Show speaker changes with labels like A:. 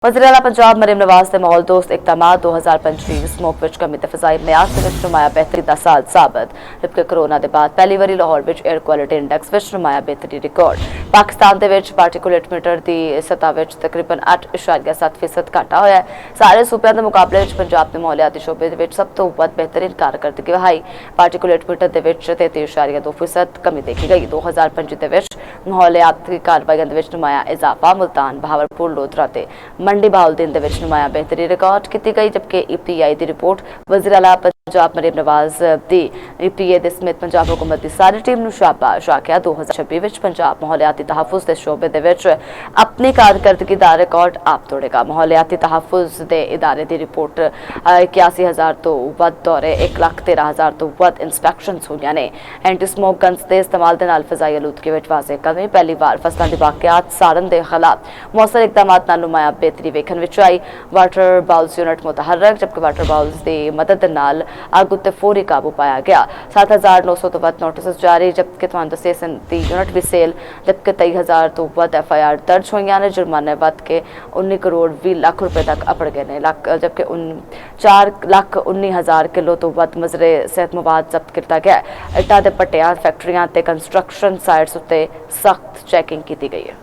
A: वज़ीर-ए-आला पंजाब मरीम नवाज के माहौल दोस्त इकदामात 2025 स्मोक विच कमी ते फिजाई मयार दे विच नुमाया बेहतरी दा साल साबित। जबकि कोरोना के बाद पहली बारी लाहौर विच एयर क्वालिटी इंडेक्स विच नुमाया बेहतरी रिकॉर्ड। पाकिस्तान दे विच पार्टिकुलेट मीटर की सतह विच तकरीबन 8.7% घाटा होया है। सारे सूबे के मुकाबले विच पंजाब के माहौलियाती शोबे विच सब तो वध बेहतरीन कारकरदगी वहाई। पार्टिकुलेट मीटर के विच 33.2% कमी देखी गई। 2025 के विच माहौलियाती कार्रवाइयां दे विच नुमाया इजाफा। मुल्तान, बहावलपुर, लोधरा ते मंडी बहाउद्दीन दे विच नुमाया बेहतरी रिकॉर्ड की गई। जबकि ईपीआई की रिपोर्ट वज़ीर-ए-आला पंजाब मरीम नवाज की ईपीए दे समेत पंजाब हुकूमत की सारी टीम नूं शाबाश आख्या। 2026 विच पंजाब माहौलियाती तहफ़ुज़ के शोबे दे विच अपनी कारकरदगी का रिकॉर्ड आप तोड़ेगा। माहौलियाती तहफ़ुज़ के इदारे की रिपोर्ट 81,000 तो वध दौरे, 1,13,000 तो वध इंस्पैक्शन हुई ने। एंटी स्मोक गन्स के इस्तेमाल के नाल फ़ज़ाई आलूदगी विच वाज़ेह कमी। पहली बार फसलों के वाक़यात साड़न के खिलाफ मौसर इकदामात नाल नुमाया बेहतरी वेखण विच आई। वाटर बाउल्स यूनिट मुतहरक, जबकि वाटर बाउल्स की मदद नाल अग उत्ते फौरी काबू पाया गया। 7,900 तो वध नोटिस जारी, जबकि तुहानूं दस्सिए 37 यूनिट भी सेल, जबकि 23,000 तो वध FIR दर्ज हुई ने। जुर्माने वध के 19 करोड़ 20 लाख रुपए तक अपड़ गए ने। जबकि 4,19,000 किलो तो वध मजरे सेहत मवाद जब्त किया गया। इट्टा दे पट्टियां फैक्ट्रियां ते कंस्ट्रक्शन साइट्स उत्ते सख्त चैकिंग की गई है।